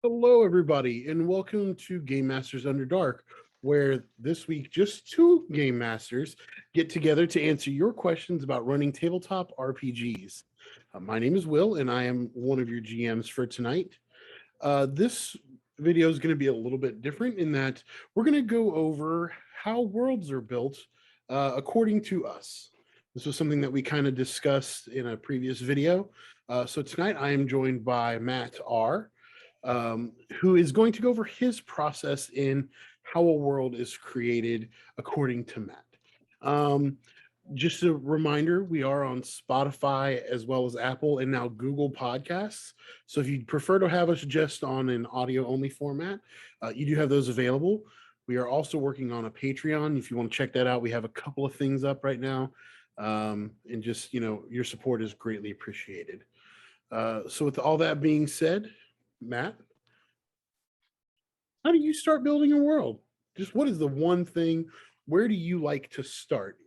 Hello, everybody, and welcome to Game Masters Under Dark, where this week just two Game Masters get together to answer your questions about running tabletop RPGs. My name is Will, and I am one of your GMs for tonight. This video is going to be a little bit different in that we're going to go over how worlds are built according to us. This was something that we kind of discussed in a previous video. So tonight I am joined by Matt R., who is going to go over his process in how a world is created according to Matt. Just a reminder, we are on Spotify as well as Apple and now Google Podcasts. So if you'd prefer to have us just on an audio-only format, you do have those available. We are also working on a Patreon. If you want to check that out, we have a couple of things up right now. And just, your support is greatly appreciated. So with all that being said, Matt, how do you start building a world? Just what is the one thing, where do you like to start?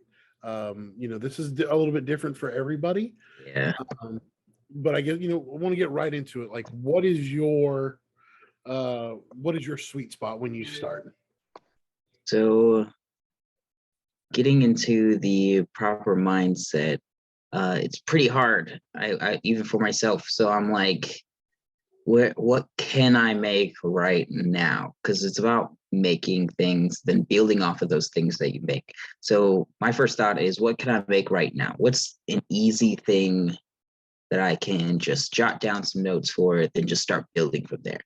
This is a little bit different for everybody. Yeah. But I guess, I want to get right into it. Like, what is your sweet spot when you start? So getting into the proper mindset, it's pretty hard. I even for myself. So I'm like, what can I make right now? Because it's about making things, then building off of those things that you make. So my first thought is, what can I make right now? What's an easy thing that I can just jot down some notes for, then just start building from there?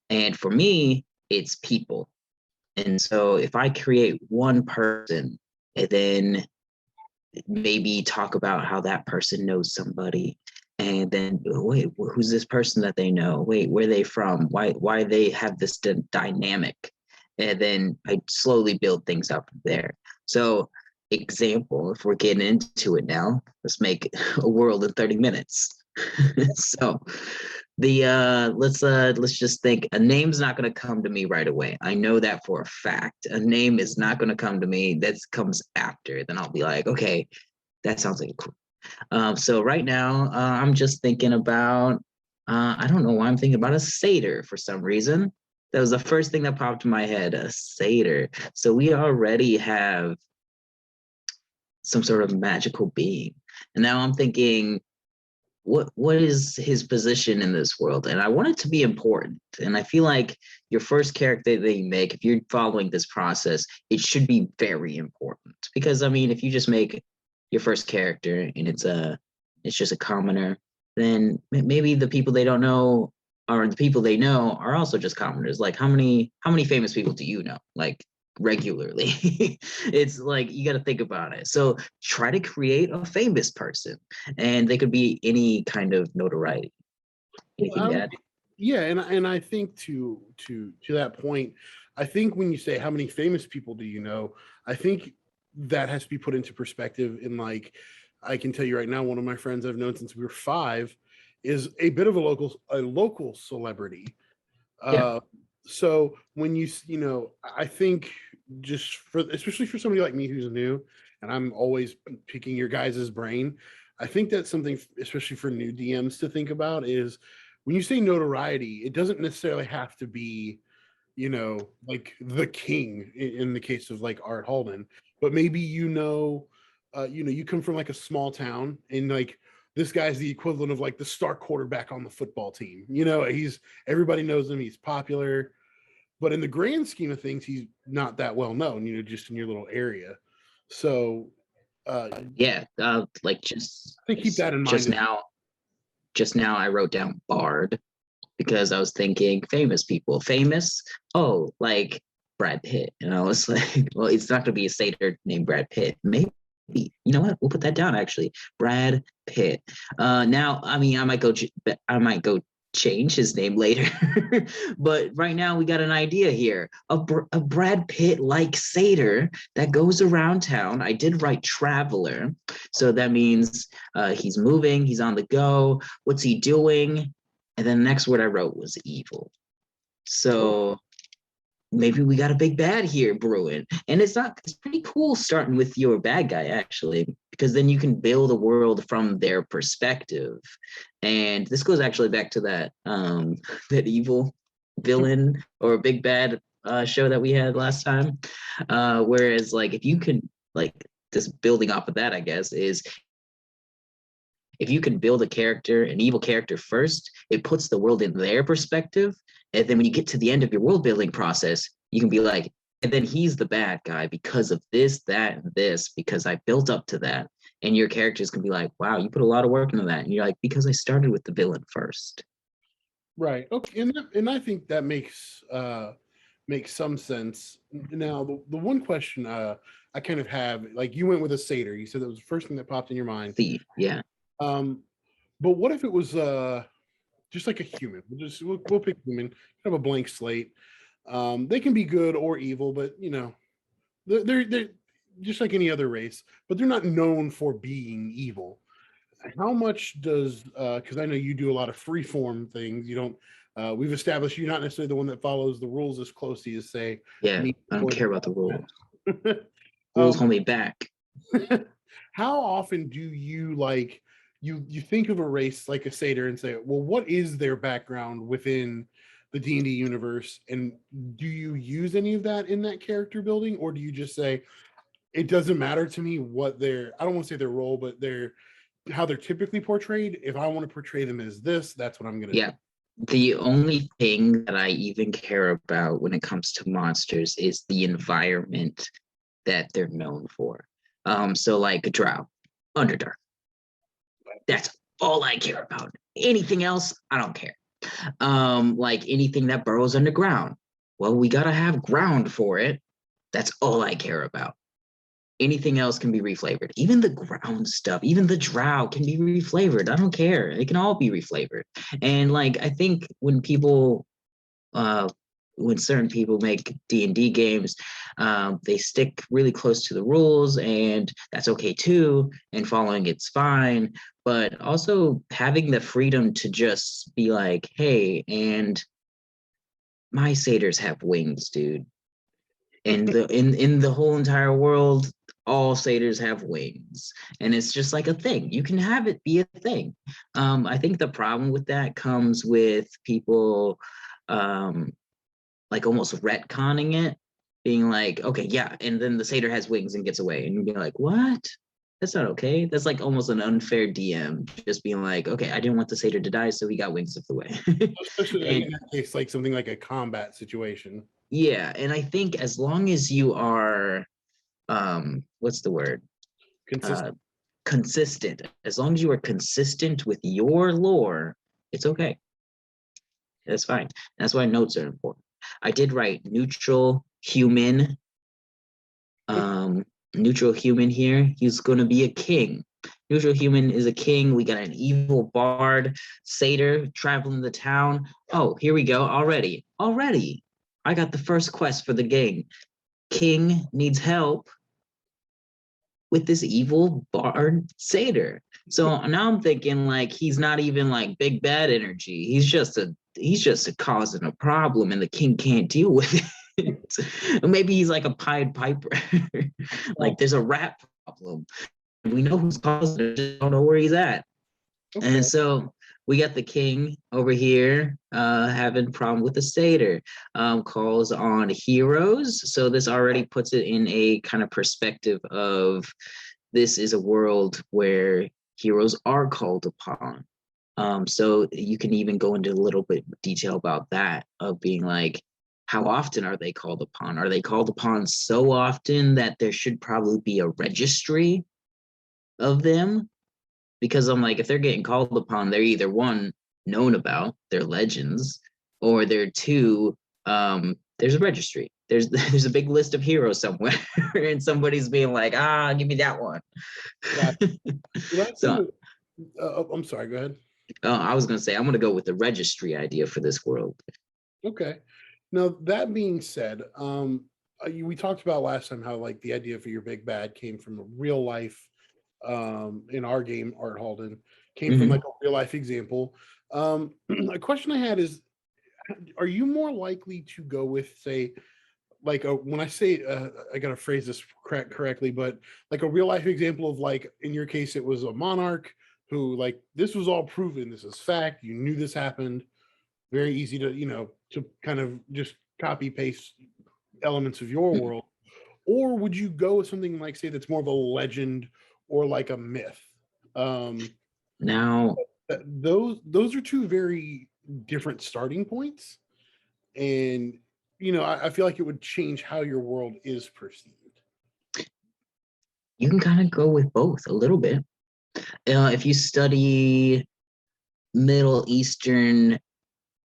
And for me, it's people. And so if I create one person and then maybe talk about how that person knows somebody, and then wait, who's this person that they know? Wait, where are they from? Why they have this dynamic? And then I slowly build things up there. So example, if we're getting into it now, let's make a world in 30 minutes. So let's just think a name's not going to come to me right away. I know that for a fact. A name is not going to come to me. That comes after. Then I'll be like, okay, that sounds like a cool. So right now, I'm just thinking about, I don't know why I'm thinking about a satyr for some reason. That was the first thing that popped in my head, a satyr. So we already have some sort of magical being. And now I'm thinking, what is his position in this world? And I want it to be important. And I feel like your first character that you make, if you're following this process, it should be very important. Because, I mean, if you just make your first character and it's just a commoner, then maybe the people they don't know or the people they know are also just commoners. Like how many famous people do you know, like regularly? It's like you got to think about it. So try to create a famous person, and they could be any kind of notoriety. Anything to add? Yeah, and I think to that point, I think when you say how many famous people do you know, I think that has to be put into perspective. In like, I can tell you right now, one of my friends I've known since we were 5 is a bit of a local celebrity. Yeah. So when I think just especially for somebody like me who's new, and I'm always picking your guys' brain, I think that's something, especially for new DMs, to think about is when you say notoriety, it doesn't necessarily have to be, like the king in the case of like Art Halden, but maybe you come from like a small town and like this guy's the equivalent of like the star quarterback on the football team. Everybody knows him, he's popular, but in the grand scheme of things, he's not that well known, just in your little area. So like just I think keep that in mind. Just now I wrote down Bard because I was thinking famous people. Famous, like Brad Pitt. And I was like, well, it's not gonna be a satyr named Brad Pitt. Maybe, you know what? We'll put that down actually. Brad Pitt. Now, I mean, I might go change his name later. But right now we got an idea here. A Brad Pitt-like satyr that goes around town. I did write traveler. So that means he's moving, he's on the go. What's he doing? And then the next word I wrote was evil. So maybe we got a big bad here brewing. And it's pretty cool starting with your bad guy, actually. because then you can build a world from their perspective. And this goes actually back to that that evil villain or big bad show that we had last time. Whereas like if you can like this building off of that, I guess, is if you can build a character, an evil character first, it puts the world in their perspective. And then when you get to the end of your world building process, you can be like, and then he's the bad guy because of this, that, and this, because I built up to that. And your characters can be like, wow, you put a lot of work into that. And you're like, because I started with the villain first. Right. Okay. And I think that makes some sense. Now, the one question I kind of have, like you went with a satyr. You said that was the first thing that popped in your mind. See, yeah. But what if it was just like a human? We'll pick human, kind of a blank slate. They can be good or evil, but you know, they're just like any other race, but they're not known for being evil. How much does because I know you do a lot of free form things. You don't we've established you're not necessarily the one that follows the rules as closely as say Yeah. me I don't or care about the rules. the Rules um, hold me back. how often do you like you think of a race like a satyr and say, well, what is their background within the D&D universe, and do you use any of that in that character building, or do you just say it doesn't matter to me what their I don't want to say their role, but their how they're typically portrayed. If I want to portray them as this, that's what I'm going to Yeah. do. The only thing that I even care about when it comes to monsters is the environment that they're known for. So like a drow, Underdark. That's all I care about. Anything else, I don't care. Like anything that burrows underground. Well, we gotta have ground for it. That's all I care about. Anything else can be reflavored. Even the ground stuff, even the drow can be reflavored. I don't care. It can all be reflavored. And like I think uh when certain people make D&D games, they stick really close to the rules, and that's okay too, and following it's fine, but also having the freedom to just be like, hey, and my satyrs have wings, dude. And in the whole entire world, all satyrs have wings, and it's just like a thing. You can have it be a thing. I think the problem with that comes with people um like almost retconning it, being like, okay, yeah, and then the satyr has wings and gets away, and you'd be like, what? That's not okay. That's like almost an unfair DM, just being like, okay, I didn't want the satyr to die, so he got wings of the way. Especially like in And that case, like something like a combat situation. yeah, and I think as long as you are, what's the word? Uh, Consistent. consistent. As long as you are consistent with your lore, it's okay. That's fine. That's why notes are important. I did write neutral human. Um, neutral human here. He's going to be a king. Neutral human is a king. We got an evil bard, satyr traveling the town. Oh, here we go. Already. I got the first quest for the game. King needs help with this evil bard satyr. So now I'm thinking like he's not even like big bad energy. He's just a causing a problem, and the king can't deal with it. Maybe he's like a Pied Piper. Like there's a rat problem. We know who's causing it, just don't know where he's at. Okay. And so we got the king over here having a problem with the satyr. Calls on heroes. So this already puts it in a kind of perspective of this is a world where heroes are called upon. So you can even go into a little bit of detail about that, of being like, how often are they called upon? Are they called upon so often that there should probably be a registry of them? Because I'm like, if they're getting called upon, they're either one, known about, they're legends, or they're two, there's a registry. There's a big list of heroes somewhere, and somebody's being like, give me that one. Got well, that's So I'm sorry. Go ahead. I was gonna say I'm gonna go with the registry idea for this world. Okay. Now that being said, we talked about last time how like the idea for your big bad came from a real life, in our game, Art Halden came from Mhm. like a real life example. A question I had is, are you more likely to go with, say, like when I say I gotta phrase this correctly, but like a real life example of like in your case it was a monarch who like this was all proven, this is fact, you knew this happened, very easy to to kind of just copy paste elements of your world, or would you go with something like say that's more of a legend or like a myth? Um, Now, those are two very different starting points, and I feel like it would change how your world is perceived. you can kind of go with both a little bit. If you study Middle Eastern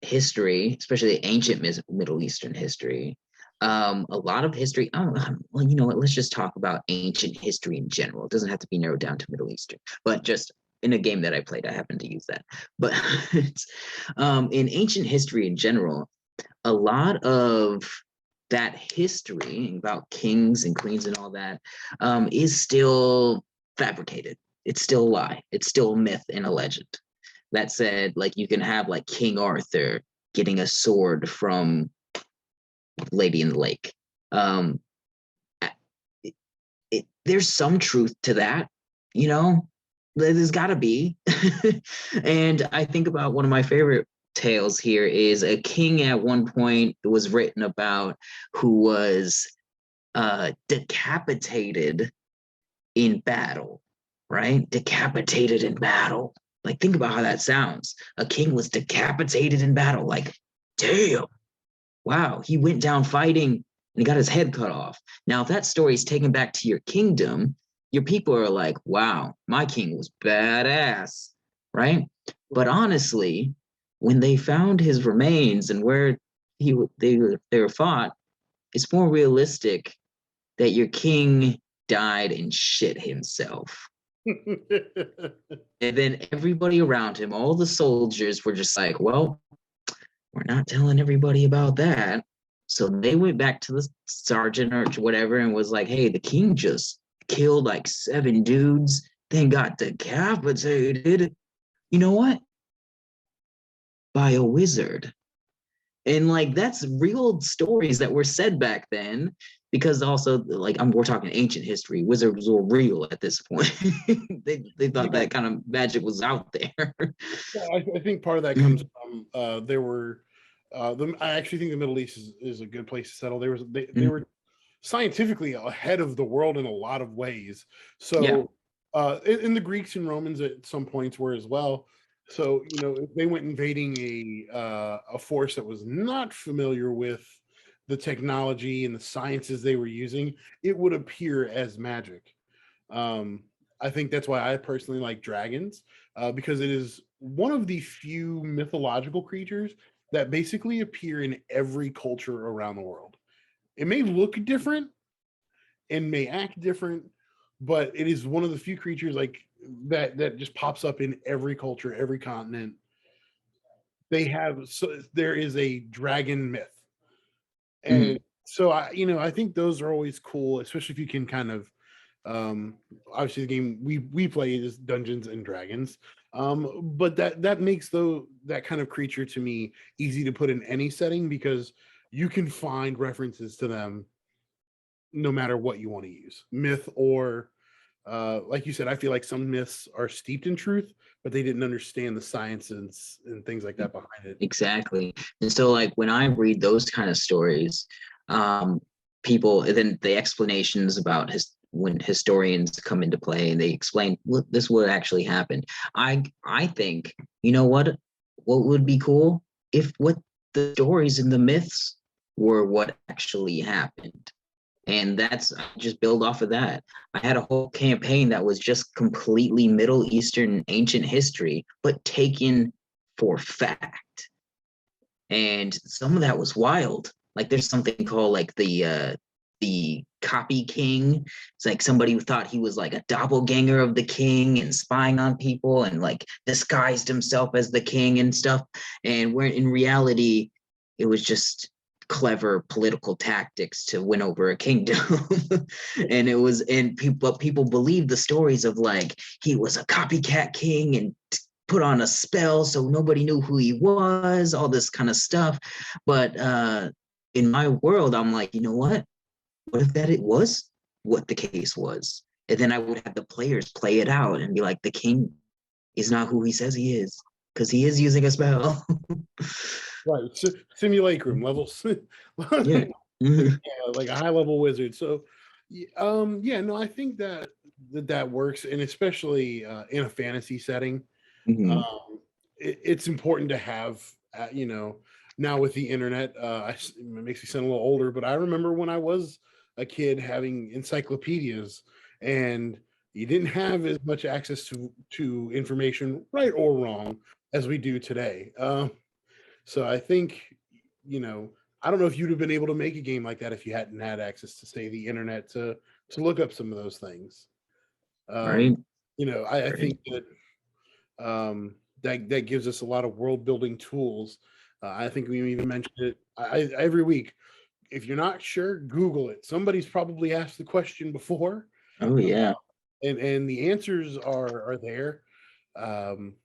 history, especially ancient Middle Eastern history, a lot of history. Oh, well, you know what? Let's just talk about ancient history in general. It doesn't have to be narrowed down to Middle Eastern, but just in a game that I played, I happened to use that. But in ancient history in general, a lot of that history about kings and queens and all that is still fabricated. It's still a lie. It's still a myth and a legend. That said, like you can have like King Arthur getting a sword from Lady in the Lake. Um, there's some truth to that, you know. There's got to be. And I think about one of my favorite tales here is a king at one point was written about who was decapitated in battle, right? Decapitated in battle. Like, think about how that sounds. A king was decapitated in battle. Like, damn, wow, he went down fighting and he got his head cut off. Now, if that story is taken back to your kingdom, your people are like, wow, my king was badass, right? But honestly, when they found his remains and where they were fought, it's more realistic that your king died and shit himself. And then everybody around him, all the soldiers were just like, well, we're not telling everybody about that. So they went back to the sergeant or whatever and was like, hey, the king just killed like 7 dudes, then got decapitated. You know what? By a wizard. And like that's real stories that were said back then, because also like we're talking ancient history. Wizards were real at this point. they thought that kind of magic was out there. Yeah, I think part of that comes from there were I actually think the Middle East is a good place to settle. They were scientifically ahead of the world in a lot of ways. So Yeah. And the Greeks and Romans at some points were as well. So if they went invading a force that was not familiar with the technology and the sciences they were using, it would appear as magic. I think that's why I personally like dragons, because it is one of the few mythological creatures that basically appear in every culture around the world. It may look different and may act different, but it is one of the few creatures like that just pops up in every culture, every continent. There is a dragon myth, and so I think those are always cool, especially if you can kind of obviously the game we play is Dungeons and Dragons, but that makes that kind of creature to me easy to put in any setting because you can find references to them no matter what you want to use, myth or like you said. I feel like some myths are steeped in truth, but they didn't understand the sciences and things like that behind it. Exactly. And so like when I read those kind of stories, people then the explanations about when historians come into play and they explain look, this would actually happen. I think, you know what would be cool if what the stories and the myths were what actually happened. And that's I just build off of that. I had a whole campaign that was just completely Middle Eastern ancient history, but taken for fact. And some of that was wild. Like there's something called like the copy king. It's like somebody who thought he was like a doppelganger of the king and spying on people and like disguised himself as the king and stuff. And where in reality, it was just clever political tactics to win over a kingdom. And people believed the stories of like he was a copycat king and put on a spell so nobody knew who he was, all this kind of stuff. But in my world, I'm like, you know what? What if that it was what the case was? And then I would have the players play it out and be like, the king is not who he says he is, because he is using a spell. Right. Simulacrum levels. Yeah. Yeah, Mhm. like a high level wizard. So, yeah, no, I think that works, and especially in a fantasy setting, Mhm. um, it's important to have, now with the internet. It makes me sound a little older, but I remember when I was a kid having encyclopedias, and you didn't have as much access to information, right or wrong, as we do today. So I think, you know, I don't know if you'd have been able to make a game like that if you hadn't had access to, say, the internet to look up some of those things. Um, Right. I Right. think that gives us a lot of world building tools. I think we even mentioned it every week. If you're not sure, Google it. Somebody's probably asked the question before, Oh yeah. and the answers are there. Um,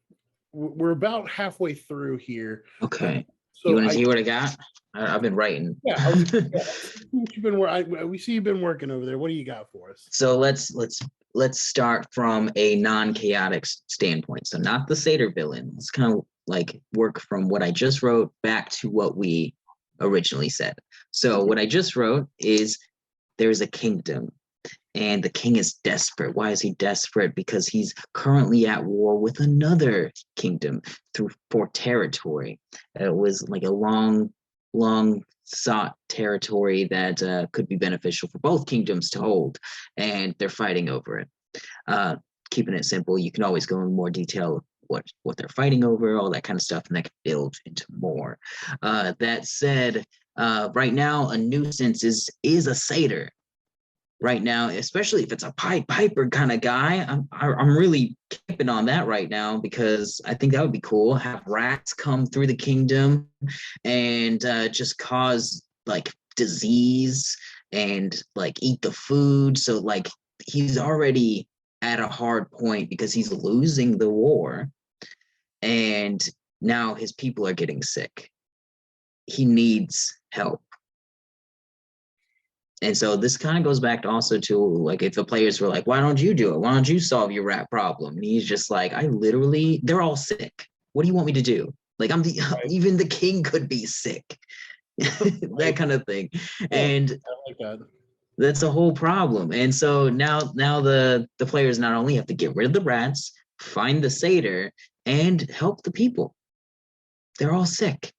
we're about halfway through here. Uh, Okay. You so want to I see what I got? I've been writing. Yeah, I was. Yeah, let's see what you've been. We see you've been working over there. What do you got for us? So let's start from a non-chaotic standpoint. So not the Satyr villain. Let's kind of like work from what I just wrote back to what we originally said. So what I just wrote is there's a kingdom and the king is desperate. Why is he desperate? Because he's currently at war with another kingdom for territory. It was like a long sought territory that could be beneficial for both kingdoms to hold, and they're fighting over it. Uh, Keeping it simple, you can always go in more detail what they're fighting over, all that kind of stuff, and that can build into more. That said, right now a nuisance is a satyr right now, especially if it's a Pied Piper kind of guy. I'm really keeping on that right now because I think that would be cool. Have rats come through the kingdom and just cause like disease and like eat the food. So like he's already at a hard point because he's losing the war, and now his people are getting sick. He needs help. And so this kind of goes back to also to like if the players were like, why don't you do it? Why don't you solve your rat problem? And he's just like, I literally, they're all sick. What do you want me to do? Like I'm the Right. even the king could be sick. That Right. kind of thing. Yeah, And I like that. that's a whole problem. And so now the players not only have to get rid of the rats, find the satyr, and help the people. They're all sick.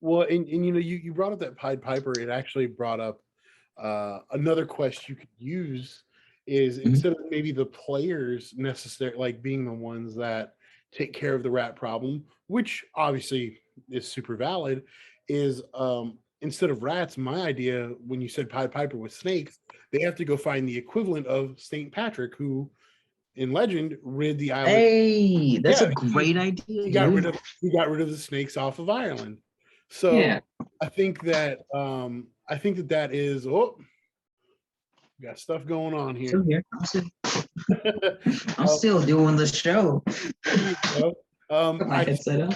Well, and you brought up that Pied Piper. It actually brought up another quest you could use is Mhm. instead of maybe the players necessarily like being the ones that take care of the rat problem, which obviously is super valid, is instead of rats, my idea when you said Pied Piper with snakes, they have to go find the equivalent of Saint Patrick, who in legend rid the island. Hey, that's Yeah, a great idea, he got rid dude. of he got rid of the snakes off of Ireland. So Yeah. I think that is, oh, we got stuff going on Still here. here. I'm Um, still doing the show. there you go. Put my I headset up.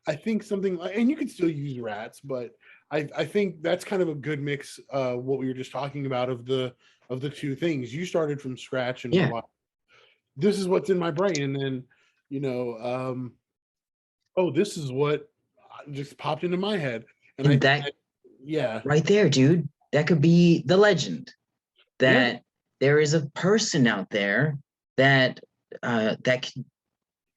I think something and you can still use rats, but I think that's kind of a good mix. What we were just talking about of the two things. You started from scratch and were Yeah. like, this is what's in my brain, and then you know, um, oh, this is what just popped into my head, and I And think that that, yeah, right there, dude, that could be the legend yeah, that there is a person out there that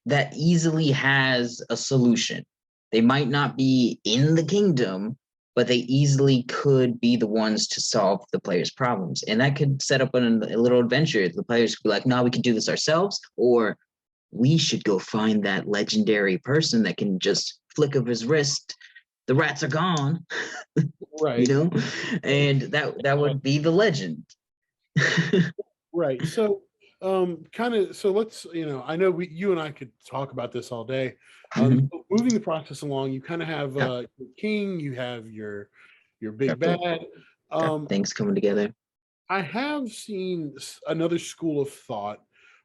that easily has a solution. They might not be in the kingdom, but they easily could be the ones to solve the players' problems. And that could set up a little adventure. The players could be like, no, we can do this ourselves, or we should go find that legendary person that can just flick of his wrist. The rats are gone, you right. know, and that would be the legend. Right. So, kind of. So let's. I know you and I could talk about this all day. Mhm. So moving the process along, you kind of have Yeah, your king, you have your big got the bad. got Um, things coming together. I have seen another school of thought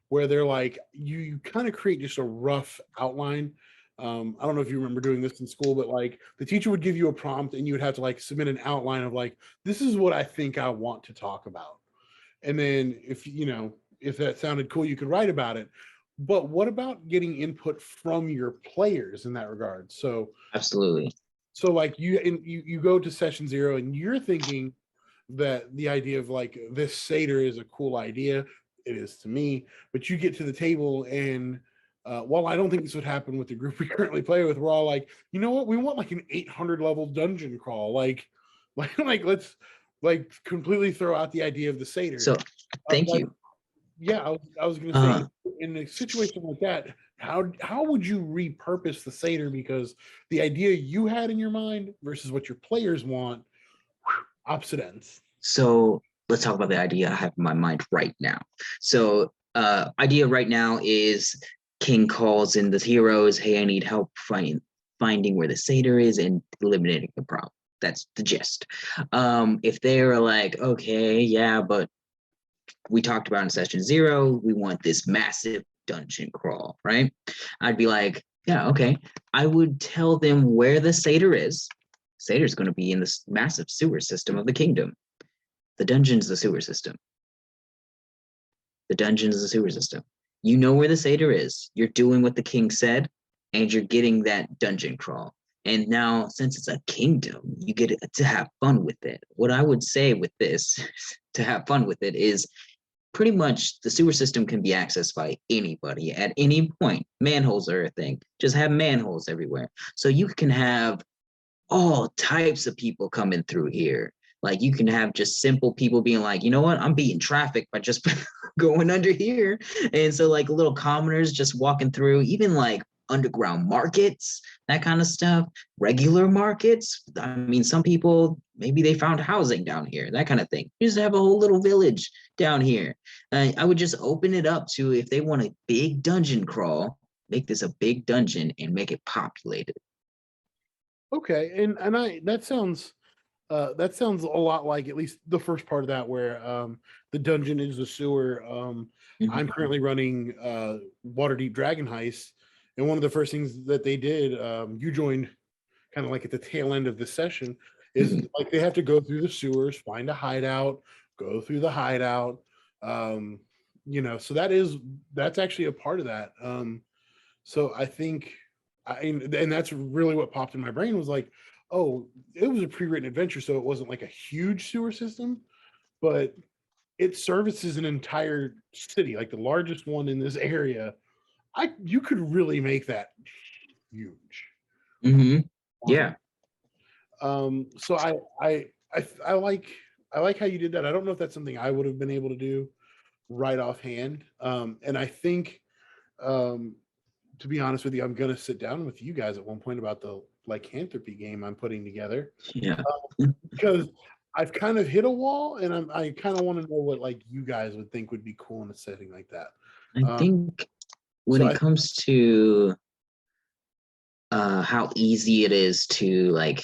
where they're like, you kind of create just a rough outline. I don't know if you remember doing this in school, but like the teacher would give you a prompt and you would have to like submit an outline of like, this is what I think I want to talk about. And then if you know, if that sounded cool, you could write about it. But what about getting input from your players in that regard? Absolutely. So like you go to session 0 and you're thinking that the idea of like this satyr is a cool idea. It is to me, but you get to the table and while I don't think this would happen with the group we currently play with, we're all like, you know what, we want like an 800 level dungeon crawl, like let's like completely throw out the idea of the satyr. So thank like, you. Yeah, I was gonna say in a situation like that, how would you repurpose the satyr? Because the idea you had in your mind versus what your players want, opposite ends. So let's talk about the idea I have in my mind right now. So idea right now is King calls in the heroes, hey, I need help finding where the satyr is and eliminating the problem. That's the gist. If they're like, okay, yeah, but we talked about in session 0, we want this massive dungeon crawl, right? I'd be like, yeah, okay. I would tell them where the satyr is. Satyr's going to be in this massive sewer system of the kingdom. The dungeon's the sewer system. The dungeon is the sewer system. You know where the satyr is. You're doing what the king said, and you're getting that dungeon crawl. And now, since it's a kingdom, you get to have fun with it. What I would say with this, to have fun with it, is pretty much the sewer system can be accessed by anybody at any point. Manholes are a thing. Just have manholes everywhere. So you can have all types of people coming through here. Like you can have just simple people being like, you know what, I'm beating traffic by just going under here. And so like little commoners just walking through, even like underground markets, that kind of stuff, regular markets. I mean, some people, maybe they found housing down here, that kind of thing. You just have a whole little village down here. I would just open it up to, if they want a big dungeon crawl, make this a big dungeon and make it populated. Okay, and I that sounds a lot like at least the first part of that where the dungeon is the sewer. I'm currently running Waterdeep Dragon Heist, and one of the first things that they did, you joined kind of like at the tail end of the session, is like they have to go through the sewers, find a hideout, go through the hideout. You know, so that's actually a part of that. So I think and that's really what popped in my brain was like, oh, it was a pre-written adventure, so it wasn't like a huge sewer system, but it services an entire city, like the largest one in this area. You could really make that huge. Yeah. So I like how you did that. I don't know if that's something I would have been able to do right offhand. And I think to be honest with you, I'm gonna sit down with you guys at one point about the lycanthropy game I'm putting together. Yeah. Because I've kind of hit a wall, and I kind of want to know what like you guys would think would be cool in a setting like that. I think when it comes to how easy it is to like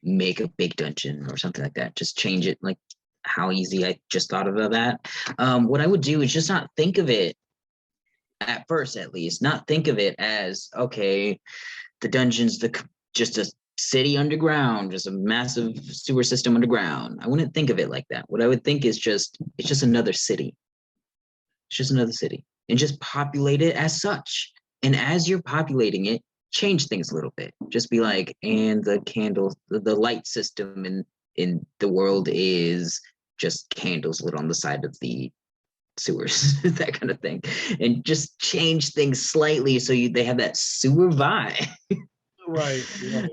make a big dungeon or something like that, just change it, like how easy, I just thought of that. What I would do is just not think of it, at first at least, not think of it as, okay, the dungeon's just a city underground, just a massive sewer system underground. I wouldn't think of it like that. What I would think is it's just another city. It's just another city, and just populate it as such. And as you're populating it, change things a little bit. Just be like, and the candles, the light system in the world is just candles lit on the side of the sewers, that kind of thing, and just change things slightly so they have that sewer vibe. Right.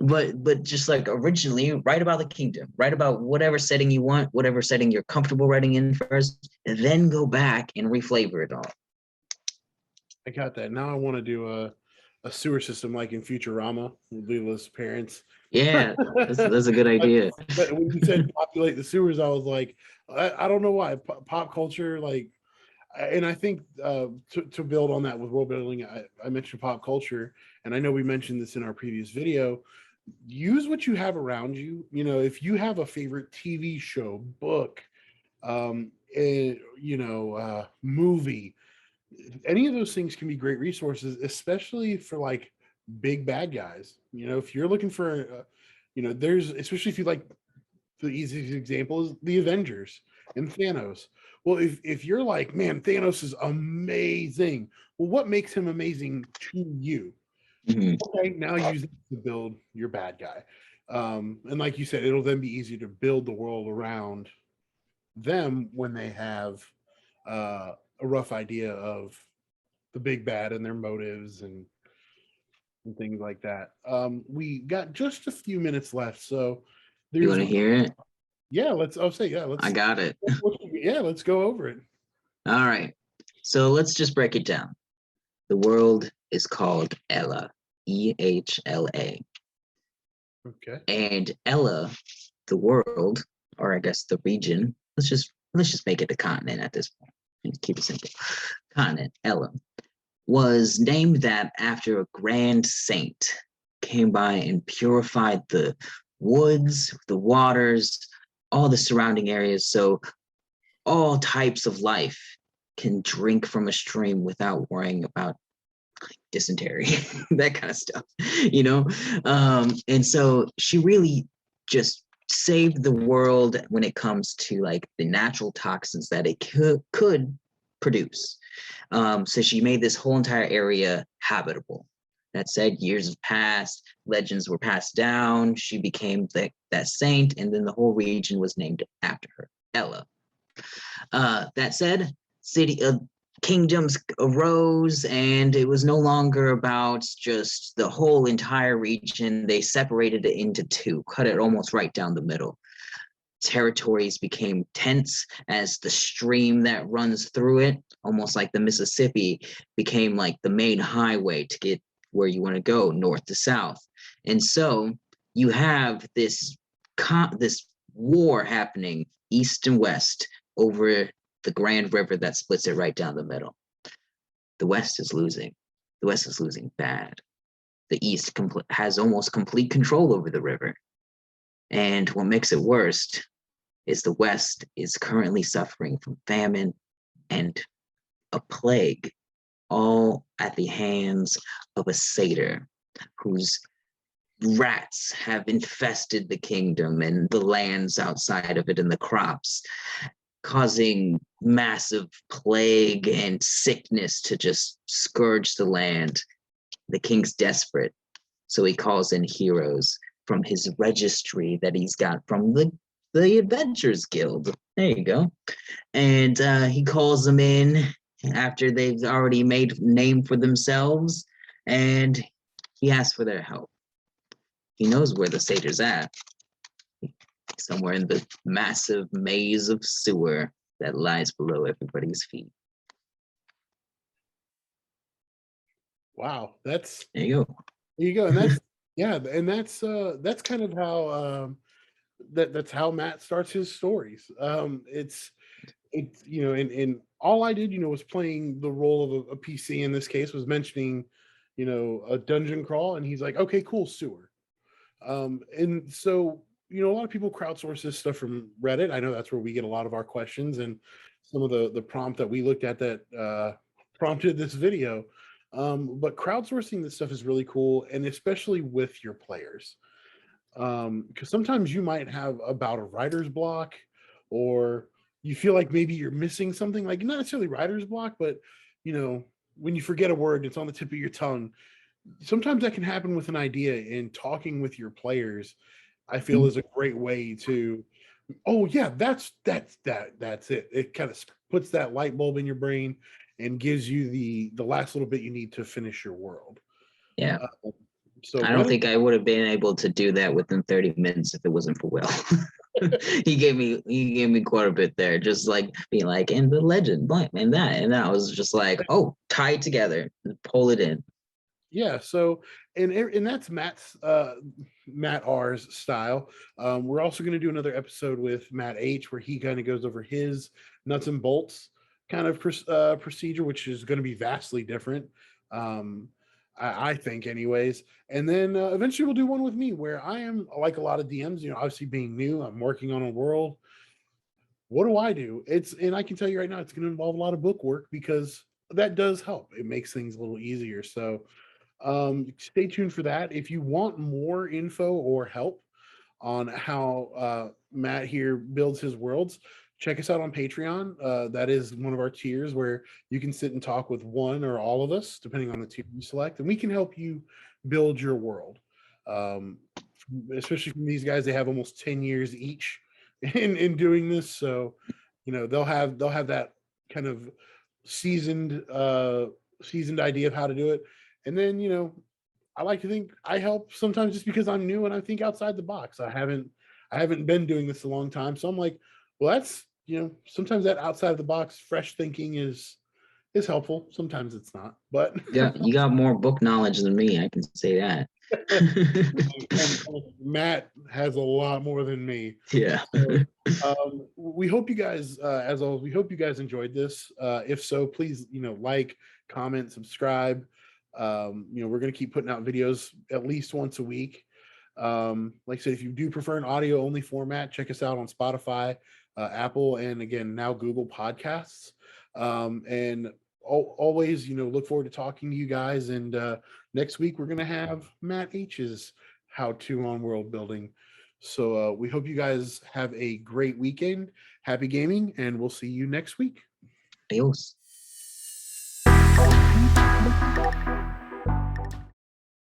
But just like originally, write about the kingdom, write about whatever setting you want, whatever setting you're comfortable writing in first, and then go back and reflavor it all. I got that. Now I want to do a sewer system like in Futurama with Leela's parents. Yeah, that's a good idea. But when you said populate the sewers, I was like, I don't know why pop culture, like, and I think to build on that with world building, I mentioned pop culture, and I know we mentioned this in our previous video. Use what you have around you. You know, if you have a favorite TV show, book, movie, any of those things can be great resources, especially for like big bad guys. You know, if you're looking for, there's, especially if you like, the easiest example is the Avengers and Thanos. Well, if you're like, man, Thanos is amazing. Well, what makes him amazing to you? Mhm. Okay, now use it to build your bad guy. And like you said, it'll then be easy to build the world around them when they have a rough idea of the big bad and their motives and things like that. We got just a few minutes left, so You there's want to hear it? yeah. I'll say yeah. I got it. Yeah. Let's go over it. All right. So let's just break it down. The world is called Ella, EHLA. Okay. And Ella, the world, or I guess the region, let's just make it the continent at this point. And keep it simple. Continent, Ella, was named that after a grand saint came by and purified the woods, the waters, all the surrounding areas. So all types of life can drink from a stream without worrying about dysentery, that kind of stuff, you know? And so she really just saved the world when it comes to like the natural toxins that it could produce. So she made this whole entire area habitable. That said, years have passed, legends were passed down. She became that saint, and then the whole region was named after her, Ella. That said, kingdoms arose, and it was no longer about just the whole entire region. They separated it into two, cut it almost right down the middle. Territories became tense as the stream that runs through it, almost like the Mississippi, became like the main highway to get where you want to go, north to south. And so you have this war happening east and west over the Grand River that splits it right down the middle. The West is losing. The West is losing bad. The East has almost complete control over the river. And what makes it worse is the West is currently suffering from famine and a plague, all at the hands of a satyr whose rats have infested the kingdom and the lands outside of it and the crops, causing massive plague and sickness to just scourge the land. The king's desperate, so he calls in heroes from his registry that he's got from the Adventurers Guild. There you go. And he calls them in after they've already made a name for themselves, and he asks for their help. He knows where the satyr's at, somewhere in the massive maze of sewer that lies below everybody's feet. Wow, there you go. There you go, and that's yeah, and that's kind of how that's how Matt starts his stories. It's and all I did was playing the role of a PC in this case was mentioning a dungeon crawl, and he's like, okay, cool, sewer. And so a lot of people crowdsource this stuff from Reddit. I know that's where we get a lot of our questions, and some of the prompt that we looked at that prompted this video. But crowdsourcing this stuff is really cool, and especially with your players, because sometimes you might have about a writer's block, or you feel like maybe you're missing something, like not necessarily writer's block, but when you forget a word, it's on the tip of your tongue. Sometimes that can happen with an idea, and talking with your players, I feel, is a great way to, oh yeah, that's it. It kind of puts that light bulb in your brain and gives you the last little bit you need to finish your world. Yeah. So I don't think I would have been able to do that within 30 minutes if it wasn't for Will. he gave me quite a bit there, just like being like, and the legend, blank, and that. And I was just like, oh, tie it together, pull it in. Yeah, so and that's Matt R's style. We're also going to do another episode with Matt H, where he kind of goes over his nuts and bolts kind of procedure, which is going to be vastly different. I think, anyways. And then eventually we'll do one with me, where I am like a lot of DMs. Obviously being new, I'm working on a world. What do I do? And I can tell you right now, it's going to involve a lot of book work, because that does help. It makes things a little easier. So Stay tuned for that. If you want more info or help on how Matt here builds his worlds, check us out on Patreon. That is one of our tiers where you can sit and talk with one or all of us, depending on the tier you select, and we can help you build your world. Um, Especially from these guys, they have almost 10 years each in doing this, so they'll have that kind of seasoned seasoned idea of how to do it. And then I like to think I help sometimes just because I'm new and I think outside the box. I haven't been doing this a long time. So I'm like, well, that's sometimes that outside the box fresh thinking is helpful. Sometimes it's not. But You got more book knowledge than me, I can say that. and Matt has a lot more than me. Yeah. We hope you guys, as always, we hope you guys enjoyed this. If so, please, like, comment, subscribe. We're going to keep putting out videos at least once a week. Like I said, if you do prefer an audio only format, check us out on Spotify, Apple, and again, now Google Podcasts. And always, look forward to talking to you guys. And next week, we're going to have Matt H's how-to on world building. So we hope you guys have a great weekend. Happy gaming, and we'll see you next week. Adios.